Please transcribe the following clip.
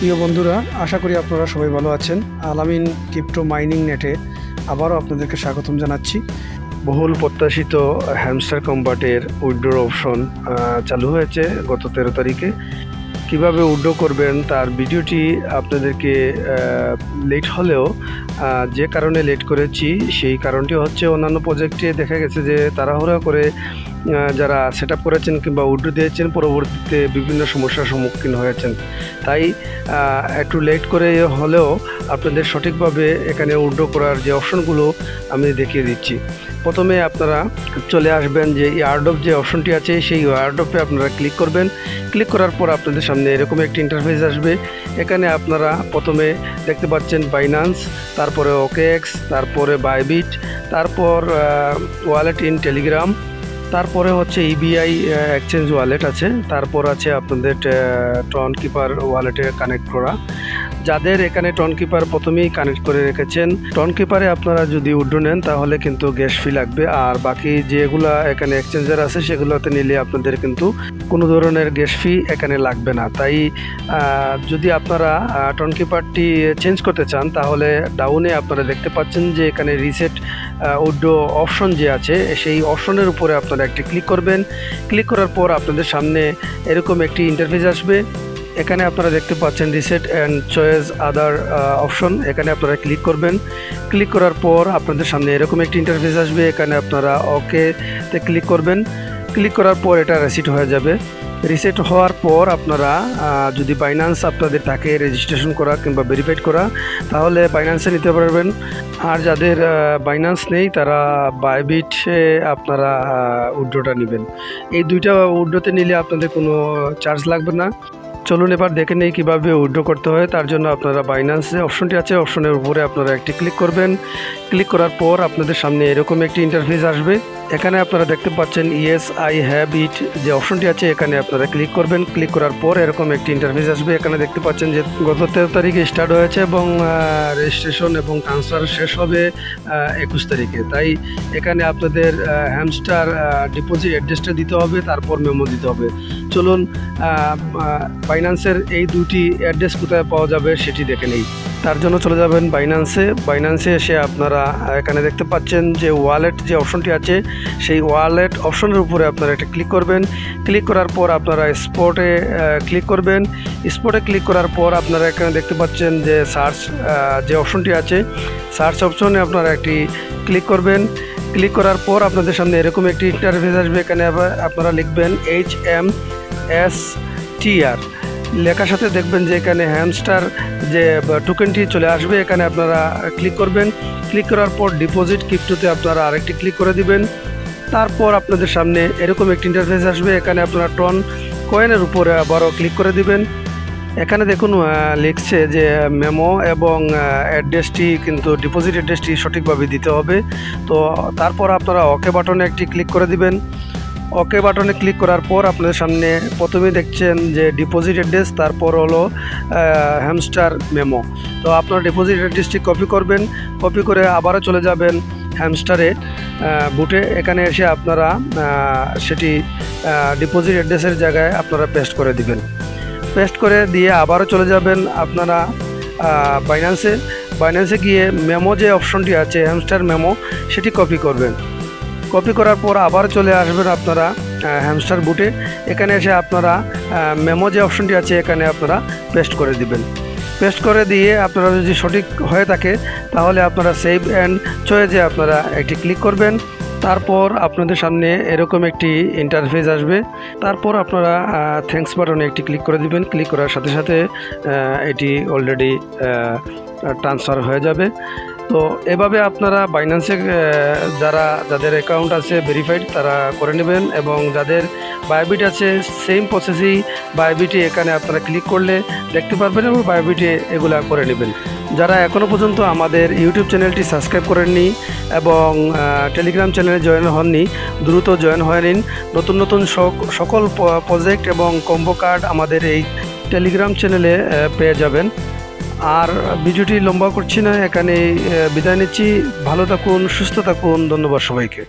প্রিয় বন্ধুরা, আশা করি আপনারা সবাই ভালো আছেন। আলামিন ক্রিপ্টো মাইনিং নেটে আবারও আপনাদেরকে স্বাগতম জানাচ্ছি। বহুল প্রত্যাশিত হ্যামস্টার কম্বাটের উইথড্র অপশন চালু হয়েছে গত 13 তারিখে। কিভাবে উইথড্র করবেন তার ভিডিওটি আপনাদেরকে লেট হলেও যে কারণে লেট করেছি সেই কারণটি হচ্ছে অন্যান্য প্রজেক্টে দেখা গেছে যে তাড়াহুড়া করে যারা সেট আপ করেছেন কিংবা উইথড্র দিয়েছেন পরবর্তীতে বিভিন্ন সমস্যার সম্মুখীন হয়েছেন। তাই একটু লেট করে হলেও আপনাদের সঠিকভাবে এখানে উইথড্র করার যে অপশনগুলো আমি দেখিয়ে দিচ্ছি। প্রথমে আপনারা চলে আসবেন যে এয়ারড্রপ যে অপশনটি আছে সেই এয়ারড্রপে আপনারা ক্লিক করবেন। ক্লিক করার পর আপনাদের সামনে এরকম একটি ইন্টারফেস আসবে। এখানে আপনারা প্রথমে দেখতে পাচ্ছেন বাইন্যান্স, তারপরে ওকেএক্স, তারপরে বাইবিট, তারপর ওয়ালেট ইন টেলিগ্রাম, তারপরে হচ্ছে ইবিআই এক্সচেঞ্জ ওয়ালেট আছে, তারপর আছে আপনাদের টনকিপার ওয়ালেটে কানেক্ট করা। যাদের এখানে টনকিপার প্রথমেই কানেক্ট করে রেখেছেন, টনকিপারে আপনারা যদি উইথড্র নেন তাহলে কিন্তু গ্যাস ফি লাগবে, আর বাকি যেগুলা এখানে এক্সচেঞ্জার আছে সেগুলোতে নিলে আপনাদের কিন্তু কোনো ধরনের গ্যাস ফি এখানে লাগবে না। তাই যদি আপনারা টনকিপারটি চেঞ্জ করতে চান তাহলে ডাউনে আপনারা দেখতে পাচ্ছেন যে এখানে রিসেট উইথড্র অপশন যে আছে সেই অপশনের উপরে আপনারা একটি ক্লিক করবেন। ক্লিক করার পর আপনাদের সামনে এরকম একটি ইন্টারফেস আসবে। এখানে আপনারা দেখতে পাচ্ছেন reset and choice other option, এখানে আপনারা ক্লিক করবেন। ক্লিক করার পর আপনাদের সামনে এরকম একটি ইন্টারফেস আসবে। এখানে আপনারা ওকেতে ক্লিক করবেন। ক্লিক করার পর এটা রিসেট হয়ে যাবে। রিসেট হওয়ার পর আপনারা যদি বাইন্যান্স আপনাদের থাকে রেজিস্ট্রেশন করা কিংবা ভেরিফাইড করা তাহলে বাইন্যান্সে নিতে পারবেন, আর যাদের বাইন্যান্স নেই তারা বাইবিটে আপনারা উইথড্রটা নেবেন। এই দুইটা উইথড্রতে নিলে আপনাদের কোনো চার্জ লাগবে না। চলুন এবার দেখে নেই কীভাবে উইথড্র করতে হয়। তার জন্য আপনারা বাইন্যান্সে অপশনটি আছে, অপশনের উপরে আপনারা একটি ক্লিক করবেন। ক্লিক করার পর আপনাদের সামনে এরকম একটি ইন্টারফেস আসবে। এখানে আপনারা দেখতে পাচ্ছেন ইয়েস আই হ্যাভ ইট যে অপশনটি আছে এখানে আপনারা ক্লিক করবেন। ক্লিক করার পর এরকম একটি ইন্টারফেস আসবে। এখানে দেখতে পাচ্ছেন যে গত 13 তারিখে স্টার্ট হয়েছে এবং রেজিস্ট্রেশন এবং ট্রান্সফার শেষ হবে 21 তারিখে। তাই এখানে আপনাদের হ্যামস্টার ডিপোজিট অ্যাড্রেসটা দিতে হবে, তারপর মেমো দিতে হবে। চলুন বাইন্যান্সের এই দুটি অ্যাড্রেস কোথায় পাওয়া যাবে সেটি দেখে নেই। তার জন্য চলে যাবেন বাইন্যান্সে এসে আপনারা এখানে দেখতে পাচ্ছেন যে ওয়ালেট যে অপশনটি আছে সেই ওয়ালেট অপশনের উপরে আপনারা একটা ক্লিক করবেন। ক্লিক করার পর আপনারা স্পটে ক্লিক করবেন। স্পটে ক্লিক করার পর আপনারা এখানে দেখতে পাচ্ছেন যে সার্চ যে অপশনটি আছে সার্চ অপশনে আপনারা একটি ক্লিক করবেন। ক্লিক করার পর আপনাদের সামনে এরকম একটি ইন্টারফেস আসবে। এখানে আপনারা লিখবেন HMSTR লেখার সাথে দেখবেন যে এখানে হ্যামস্টার যে টোকেনটি চলে আসবে। এখানে আপনারা ক্লিক করবেন। ক্লিক করার পর ডিপোজিট ক্রিপ্টোতে আপনারা আরেকটি ক্লিক করে দিবেন। তারপর আপনাদের সামনে এরকম একটি ইন্টারফেস আসবে। এখানে আপনারা টন কয়েনের উপরে আবারও ক্লিক করে দিবেন। এখানে দেখুন লিখছে যে মেমো এবং অ্যাড্রেসটি কিন্তু ডিপোজিট অ্যাড্রেসটি সঠিকভাবে দিতে হবে। তো তারপর আপনারা ওকে বাটনে একটি ক্লিক করে দিবেন। ওকে বাটনে ক্লিক করার পর আপনাদের সামনে প্রথমেই দেখছেন যে ডিপোজিট অ্যাড্রেস, তারপর হলো হ্যামস্টার মেমো। তো আপনারা ডিপোজিট অ্যাড্রেসটি কপি করবেন। কপি করে আবারও চলে যাবেন হ্যামস্টারে বুটে। এখানে এসে আপনারা সেটি ডিপোজিট অ্যাড্রেসের জায়গায় আপনারা পেস্ট করে দিবেন। পেস্ট করে দিয়ে আবারও চলে যাবেন আপনারা বাইন্যান্সে গিয়ে মেমো যে অপশনটি আছে হ্যামস্টার মেমো সেটি কপি করবেন। কপি করার পর আবার চলে আসবেন আপনারা হ্যামস্টার বুটে। এখানে এসে আপনারা মেমো যে অপশনটি আছে এখানে আপনারা পেস্ট করে দিবেন। পেস্ট করে দিয়ে আপনারা যদি সঠিক হয়ে থাকে তাহলে আপনারা সেভ অ্যান্ড চয়েসে আপনারা একটি ক্লিক করবেন। তারপর আপনাদের সামনে এরকম একটি ইন্টারফেস আসবে। তারপর আপনারা থ্যাঙ্কস বাটনে একটি ক্লিক করে দিবেন। ক্লিক করার সাথে সাথে এটি অলরেডি ট্রান্সফার হয়ে যাবে। তো এভাবে আপনারা বাইন্যান্সে যাদের অ্যাকাউন্ট আছে ভেরিফাইড তারা করে নেবেন, এবং যাদের বাইবিট আছে সেম প্রসেসেই বাইবিটে এখানে আপনারা ক্লিক করলে দেখতে পারবেন এবং বাইবিটে এগুলা করে নেবেন। যারা এখনও পর্যন্ত আমাদের ইউটিউব চ্যানেলটি সাবস্ক্রাইব করেননি এবং টেলিগ্রাম চ্যানেলে জয়েন হননি, দ্রুত জয়েন হয়ে নিন। নতুন নতুন সকল প্রজেক্ট এবং কম্বো কার্ড আমাদের এই টেলিগ্রাম চ্যানেলে পেয়ে যাবেন। আর ভিডিওটি লম্বা করছি না, এখানে বিদায় নিচ্ছি। ভালো থাকুন, সুস্থ থাকুন। ধন্যবাদ সবাইকে।